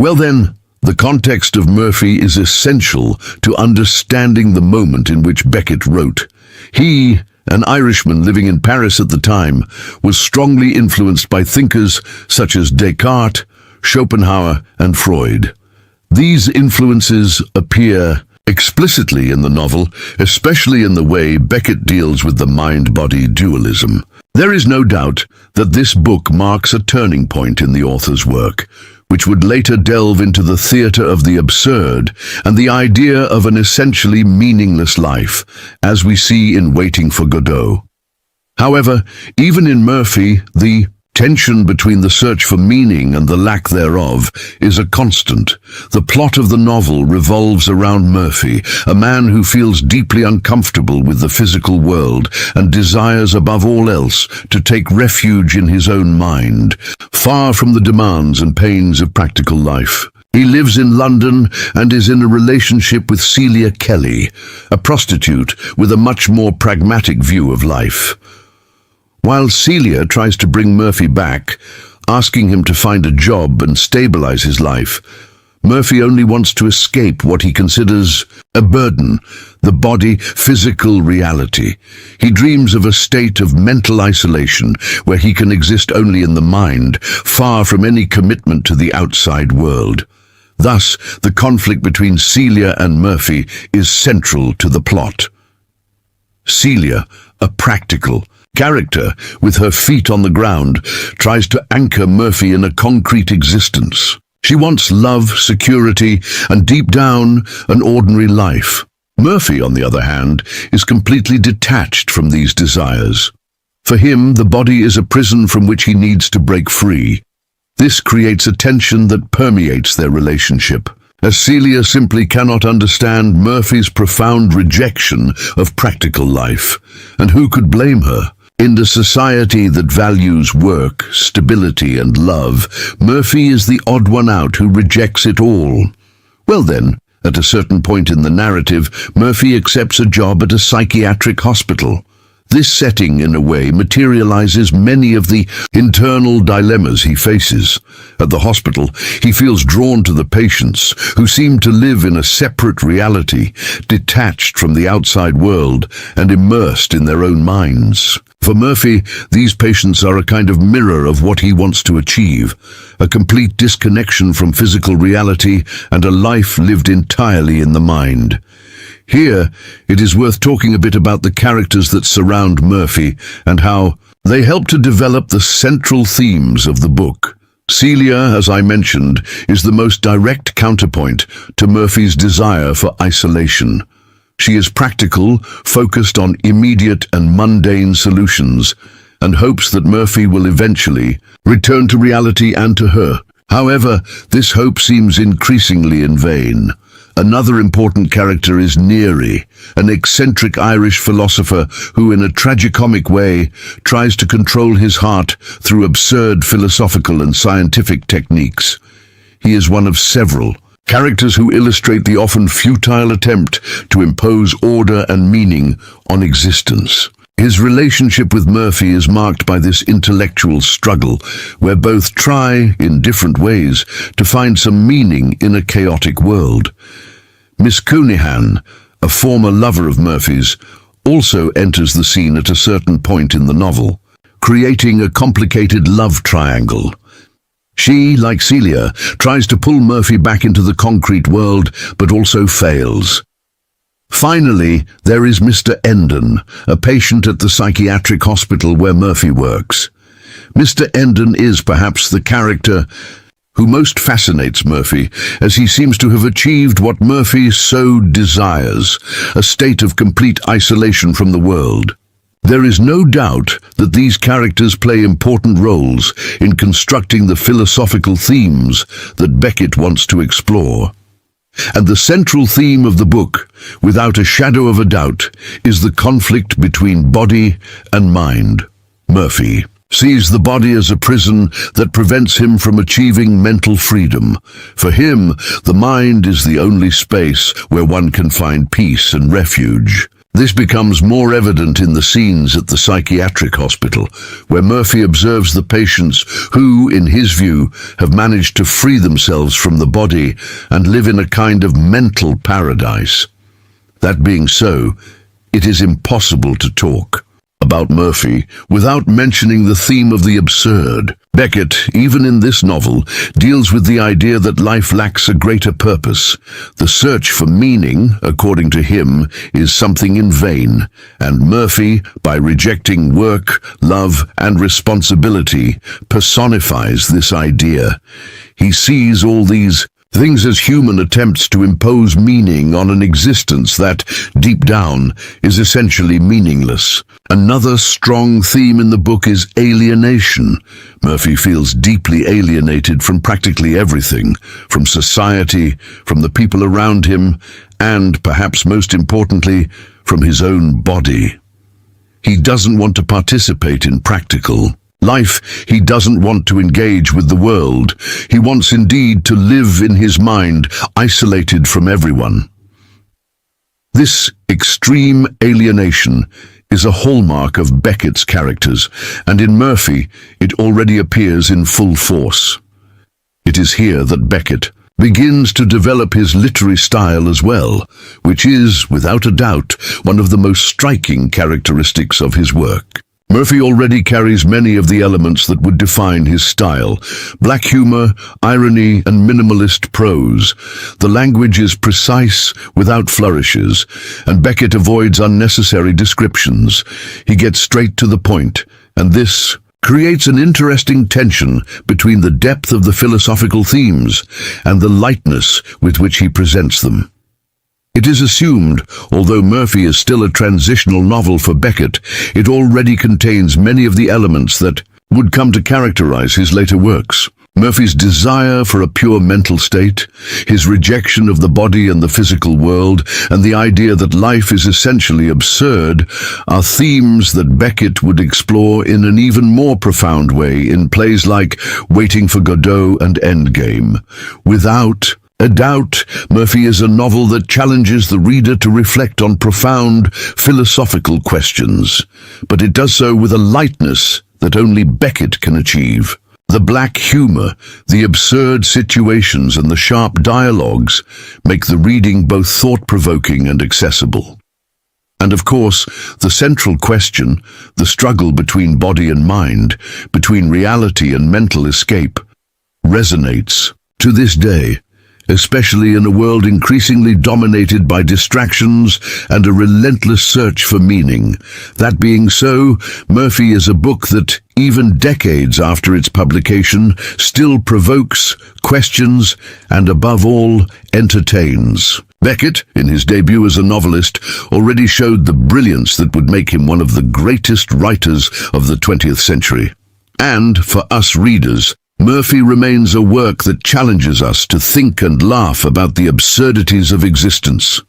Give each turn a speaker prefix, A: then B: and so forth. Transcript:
A: Well then, the context of Murphy is essential to understanding the moment in which Beckett wrote. He, an Irishman living in Paris at the time, was strongly influenced by thinkers such as Descartes, Schopenhauer, and Freud. These influences appear explicitly in the novel, especially in the way Beckett deals with the mind-body dualism. There is no doubt that this book marks a turning point in the author's work, which would later delve into the theatre of the absurd and the idea of an essentially meaningless life, as we see in Waiting for Godot. However, even in Murphy, the tension between the search for meaning and the lack thereof is a constant. The plot of the novel revolves around Murphy, a man who feels deeply uncomfortable with the physical world and desires above all else to take refuge in his own mind, far from the demands and pains of practical life. He lives in London and is in a relationship with Celia Kelly, a prostitute with a much more pragmatic view of life. While Celia tries to bring Murphy back, asking him to find a job and stabilize his life, Murphy only wants to escape what he considers a burden, the body, physical reality. He dreams of a state of mental isolation where he can exist only in the mind, far from any commitment to the outside world. Thus, the conflict between Celia and Murphy is central to the plot. Celia, a practical character with her feet on the ground, tries to anchor Murphy in a concrete existence. She wants love, security, and deep down, an ordinary life. Murphy, on the other hand, is completely detached from these desires. For him, the body is a prison from which he needs to break free. This creates a tension that permeates their relationship, as Celia simply cannot understand Murphy's profound rejection of practical life. And who could blame her? In the society that values work, stability, and love, Murphy is the odd one out who rejects it all. Well then, at a certain point in the narrative, Murphy accepts a job at a psychiatric hospital. This setting, in a way, materializes many of the internal dilemmas he faces. At the hospital, he feels drawn to the patients, who seem to live in a separate reality, detached from the outside world and immersed in their own minds. For Murphy, these patients are a kind of mirror of what he wants to achieve, a complete disconnection from physical reality and a life lived entirely in the mind. Here, it is worth talking a bit about the characters that surround Murphy and how they help to develop the central themes of the book. Celia, as I mentioned, is the most direct counterpoint to Murphy's desire for isolation. She is practical, focused on immediate and mundane solutions, and hopes that Murphy will eventually return to reality and to her. However, this hope seems increasingly in vain. Another important character is Neary, an eccentric Irish philosopher who, in a tragicomic way, tries to control his heart through absurd philosophical and scientific techniques. He is one of several characters who illustrate the often futile attempt to impose order and meaning on existence. His relationship with Murphy is marked by this intellectual struggle, where both try, in different ways, to find some meaning in a chaotic world. Miss Coonihan, a former lover of Murphy's, also enters the scene at a certain point in the novel, creating a complicated love triangle. She, like Celia, tries to pull Murphy back into the concrete world, but also fails. Finally, there is Mr. Endon, a patient at the psychiatric hospital where Murphy works. Mr. Endon is perhaps the character who most fascinates Murphy, as he seems to have achieved what Murphy so desires, a state of complete isolation from the world. There is no doubt that these characters play important roles in constructing the philosophical themes that Beckett wants to explore. And the central theme of the book, without a shadow of a doubt, is the conflict between body and mind. Murphy sees the body as a prison that prevents him from achieving mental freedom. For him, the mind is the only space where one can find peace and refuge. This becomes more evident in the scenes at the psychiatric hospital, where Murphy observes the patients who, in his view, have managed to free themselves from the body and live in a kind of mental paradise. That being so, it is impossible to talk about Murphy without mentioning the theme of the absurd. Beckett, even in this novel, deals with the idea that life lacks a greater purpose. The search for meaning, according to him, is something in vain, and Murphy, by rejecting work, love, and responsibility, personifies this idea. He sees all these things as human attempts to impose meaning on an existence that, deep down, is essentially meaningless. Another strong theme in the book is alienation. Murphy feels deeply alienated from practically everything, from society, from the people around him, and, perhaps most importantly, from his own body. He doesn't want to participate in practical life. He doesn't want to engage with the world. He wants indeed to live in his mind, isolated from everyone. This extreme alienation is a hallmark of Beckett's characters, and in Murphy it already appears in full force. It is here that Beckett begins to develop his literary style as well, which is, without a doubt, one of the most striking characteristics of his work. Murphy already carries many of the elements that would define his style: black humor, irony, and minimalist prose. The language is precise without flourishes, and Beckett avoids unnecessary descriptions. He gets straight to the point, and this creates an interesting tension between the depth of the philosophical themes and the lightness with which he presents them. It is assumed, although Murphy is still a transitional novel for Beckett, it already contains many of the elements that would come to characterize his later works. Murphy's desire for a pure mental state, his rejection of the body and the physical world, and the idea that life is essentially absurd are themes that Beckett would explore in an even more profound way in plays like Waiting for Godot and Endgame. Without a doubt, Murphy is a novel that challenges the reader to reflect on profound philosophical questions, but it does so with a lightness that only Beckett can achieve. The black humor, the absurd situations, and the sharp dialogues make the reading both thought-provoking and accessible. And of course, the central question, the struggle between body and mind, between reality and mental escape, resonates to this day, especially in a world increasingly dominated by distractions and a relentless search for meaning. That being so, Murphy is a book that, even decades after its publication, still provokes, questions, and above all, entertains. Beckett, in his debut as a novelist, already showed the brilliance that would make him one of the greatest writers of the 20th century. And, for us readers, Murphy remains a work that challenges us to think and laugh about the absurdities of existence.